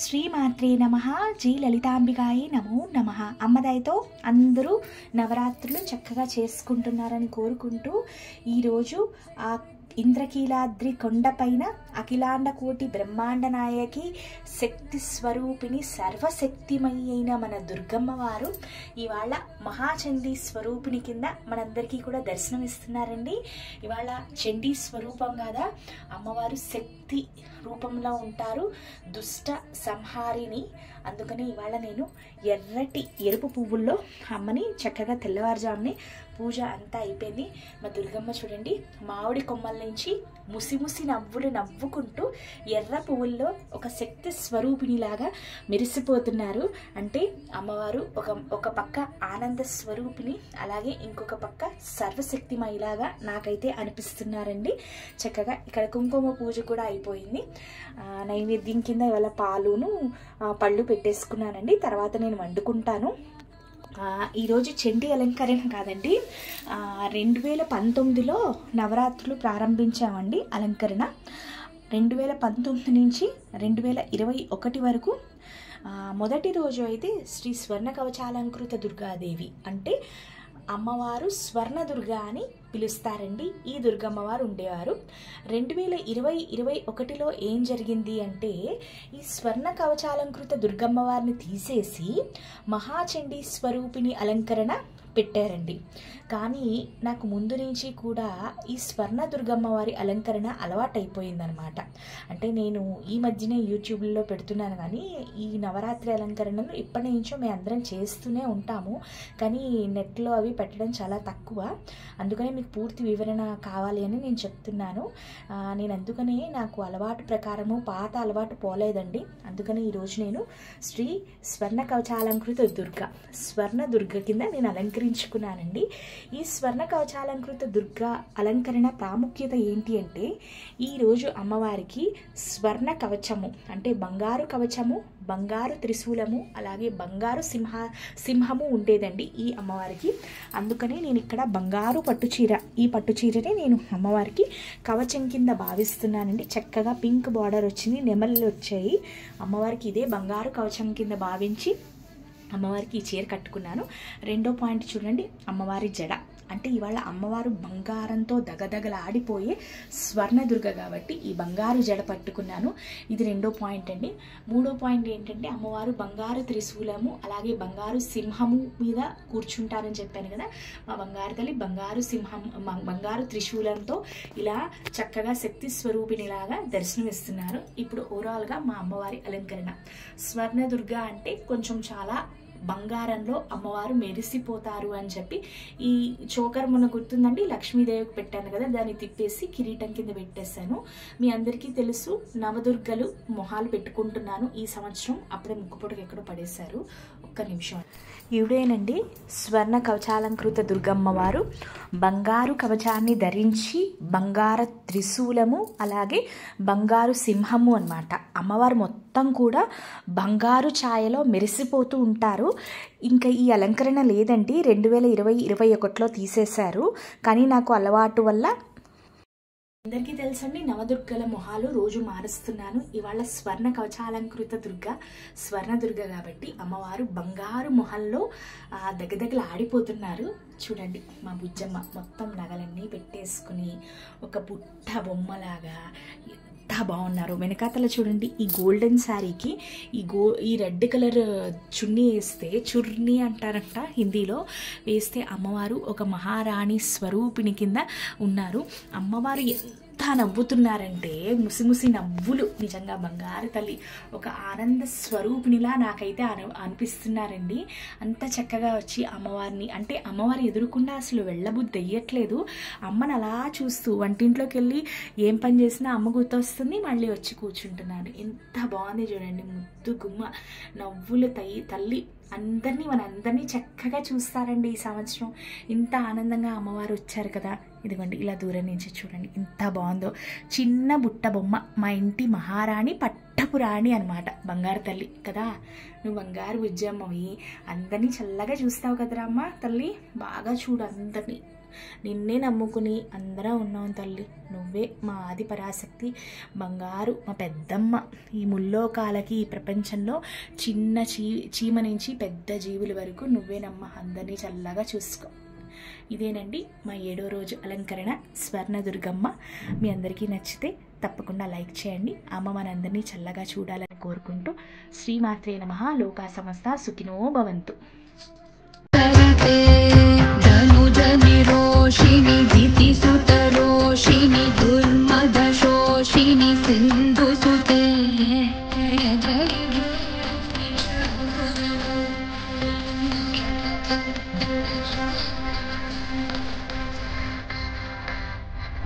శ్రీమాత్రే నమః. జీ లలితాంబికాయే నమో నమః. అమ్మదయతో అందరూ నవరాత్రులు చక్కగా చేసుకుంటున్నారని కోరుకుంటూ ఈరోజు ఆ ఇంద్రకీలాద్రి కొండపైన అఖిలాండ కోటి బ్రహ్మాండ నాయకి శక్తి స్వరూపిణి సర్వశక్తిమయి అయిన మన దుర్గమ్మ వారు ఇవాళ మహాచండీ స్వరూపిణి కింద మనందరికీ కూడా దర్శనం ఇస్తున్నారండి. ఇవాళ చండీ స్వరూపం కదా, అమ్మవారు శక్తి రూపంలో ఉంటారు, దుష్ట సంహారిని. అందుకని ఇవాళ నేను ఎరుపు పువ్వుల్లో అమ్మని చక్కగా తెల్లవారుజామునే పూజ అంతా అయిపోయింది. మా దుర్గమ్మ చూడండి, మామిడి కొమ్మల నుంచి ముసి నవ్వులు నవ్వుకుంటూ ఎర్ర పువ్వుల్లో ఒక శక్తి స్వరూపిణిలాగా మెరిసిపోతున్నారు. అంటే అమ్మవారు ఒక పక్క ఆనంద స్వరూపిణి, అలాగే ఇంకొక పక్క సర్వశక్తిమయిలాగా నాకైతే అనిపిస్తున్నారండి. చక్కగా ఇక్కడ కుంకుమ పూజ కూడా అయిపోయింది. నైవేద్యం కింద ఇవాళ పాలును పళ్ళు పెట్టేసుకున్నానండి. తర్వాత నేను వండుకుంటాను. ఈరోజు చండీ అలంకరణ కాదండి, 2019లో నవరాత్రులు ప్రారంభించామండి అలంకరణ. 2019 నుంచి 2021 వరకు మొదటి రోజు అయితే శ్రీ స్వర్ణ కవచాలంకృత దుర్గాదేవి అంటే అమ్మవారు స్వర్ణదుర్గ అని పిలుస్తారండి. ఈ దుర్గమ్మవారు ఉండేవారు. 2020-21లో ఏం జరిగింది అంటే ఈ స్వర్ణ కవచాలంకృత దుర్గమ్మవారిని తీసేసి మహాచండీ స్వరూపిణి అలంకరణ పెట్టారండి. కానీ నాకు ముందు నుంచి కూడా ఈ స్వర్ణ దుర్గమ్మ వారి అలంకరణ అలవాటైపోయిందనమాట. అంటే నేను ఈ మధ్యనే యూట్యూబ్లో పెడుతున్నాను, కానీ ఈ నవరాత్రి అలంకరణను ఇప్పటి నుంచో మేము అందరం చేస్తూనే ఉంటాము, కానీ నెట్లో అవి పెట్టడం చాలా తక్కువ. అందుకనే మీకు పూర్తి వివరణ కావాలి అని నేను చెప్తున్నాను. నేను అందుకనే నాకు అలవాటు ప్రకారము పాత అలవాటు పోలేదండి. అందుకని ఈరోజు నేను శ్రీ స్వర్ణ కవచాలంకృత స్వర్ణ దుర్గ కింద నేను అలంకరించుకున్నానండి. ఈ స్వర్ణ కవచాలంకృత దుర్గా అలంకరణ ప్రాముఖ్యత ఏంటి అంటే ఈరోజు అమ్మవారికి స్వర్ణ కవచము అంటే బంగారు కవచము, బంగారు త్రిశూలము, అలాగే బంగారు సింహము ఉండేదండి ఈ అమ్మవారికి. అందుకని నేను ఇక్కడ బంగారు పట్టుచీర, ఈ పట్టుచీరని నేను అమ్మవారికి కవచం కింద భావిస్తున్నానండి. చక్కగా పింక్ బార్డర్ వచ్చింది, నెమళ్ళు వచ్చాయి. అమ్మవారికి ఇదే బంగారు కవచం కింద భావించి అమ్మవారికి ఈ చీర కట్టుకున్నాను. రెండో పాయింట్ చూడండి, అమ్మవారి జడ. అంటే ఇవాళ అమ్మవారు బంగారంతో దగదగలాడిపోయే స్వర్ణదుర్గ కాబట్టి ఈ బంగారు జడ పట్టుకున్నాను. ఇది రెండో పాయింట్ అండి. మూడో పాయింట్ ఏంటంటే అమ్మవారు బంగారు త్రిశూలము అలాగే బంగారు సింహము మీద కూర్చుంటారని చెప్పాను కదా. మా బంగారు తల్లి బంగారు త్రిశూలంతో ఇలా చక్కగా శక్తి స్వరూపిణిలాగా దర్శనమిస్తున్నారు. ఇప్పుడు ఓవరాల్గా మా అమ్మవారి అలంకరణ స్వర్ణదుర్గ అంటే కొంచెం చాలా బంగారంలో అమ్మవారు మెరిసిపోతారు అని చెప్పి ఈ చోకర్ మొన్న గుర్తుందండి, లక్ష్మీదేవికి పెట్టాను కదా, దాన్ని తిప్పేసి కిరీటం కింద పెట్టేశాను. మీ అందరికీ తెలుసు నవదుర్గలు మొహాలు పెట్టుకుంటున్నాను ఈ సంవత్సరం. అప్పుడే ముక్కుపొడకు ఎక్కడో పడేశారు, ఒక్క నిమిషం. ఇవిడేనండి స్వర్ణ కవచాలంకృత దుర్గమ్మవారు బంగారు కవచాన్ని ధరించి బంగారు త్రిశూలము అలాగే బంగారు సింహము అన్నమాట. అమ్మవారు మొత్తం కూడా బంగారు ఛాయలో మెరిసిపోతూ ఉంటారు. ఇంకా ఈ అలంకరణ లేదండి, 2020-21లో తీసేశారు. కానీ నాకు అలవాటు వల్ల అందరికీ తెలుసండి నవదుర్గల మొహాలు రోజు మారుస్తున్నాను. ఇవాళ స్వర్ణ కవచాలంకృత స్వర్ణదుర్గ కాబట్టి అమ్మవారు బంగారు మొహంలో దగ్గరలు ఆడిపోతున్నారు. చూడండి మా బుజ్జమ్మ మొత్తం నగలన్నీ పెట్టేసుకుని ఒక పుట్ట బొమ్మలాగా ఎంత బాగున్నారు. వెనకాతల చూడండి ఈ గోల్డెన్ శారీకి ఈ రెడ్ కలర్ చున్నీ వేస్తే, చుర్నీ అంటారంట హిందీలో, వేస్తే అమ్మవారు ఒక మహారాణి స్వరూపిణి కింద ఉన్నారు. అమ్మవారు ఎంత నవ్వుతున్నారంటే ముసి నవ్వులు. నిజంగా బంగారు తల్లి ఒక ఆనంద స్వరూపిణిలా నాకైతే అనిపిస్తున్నారండి. అంత చక్కగా వచ్చి అమ్మవారిని అంటే అమ్మవారి ఎదురుకుండా అసలు వెళ్ళబుద్ధి అయ్యట్లేదు. అమ్మని అలా చూస్తూ వంటింట్లోకి వెళ్ళి ఏం పని చేసినా అమ్మ గుర్తొస్తుంది, మళ్ళీ వచ్చి కూర్చుంటున్నాను. ఎంత బాగుంది చూడండి, ముద్దు గుమ్మ నవ్వులు తల్లి మనందరినీ చక్కగా చూస్తారండి. ఈ సంవత్సరం ఇంత ఆనందంగా అమ్మవారు వచ్చారు కదా. ఇదిగోండి ఇలా దూరం నుంచి చూడండి ఎంత బాగుందో. చిన్న బుట్ట బొమ్మ, మా ఇంటి మహారాణి పట్టపు రాణి అనమాట, బంగారు తల్లి కదా. నువ్వు బంగారు బుజ్జమ్మవి, అందరినీ చల్లగా చూస్తావు కదరా అమ్మ తల్లి, బాగా చూడు అందరినీ. నిన్నే నమ్ముకుని అందరం ఉన్నాం తల్లి. నువ్వే మా ఆది పరాశక్తి, బంగారు మా పెద్దమ్మ. ఈ ముల్లోకాలకి, ఈ ప్రపంచంలో చిన్న చీమ నుంచి పెద్ద జీవుల వరకు నువ్వేనమ్మ. అందరినీ చల్లగా చూసుకో. ఇదేనండి మా 7వ రోజు అలంకరణ స్వర్ణ దుర్గమ్మ. మీ అందరికీ నచ్చితే తప్పకుండా లైక్ చేయండి. అమ్మ మనందరినీ చల్లగా చూడాలని కోరుకుంటూ శ్రీమాత్రే నమః. లోకా సమస్త సుఖినో భవంతు. धनुजनिरोषिणि दितिसुतरोषिणि दुर्मदशोषिणि सिन्धुसुते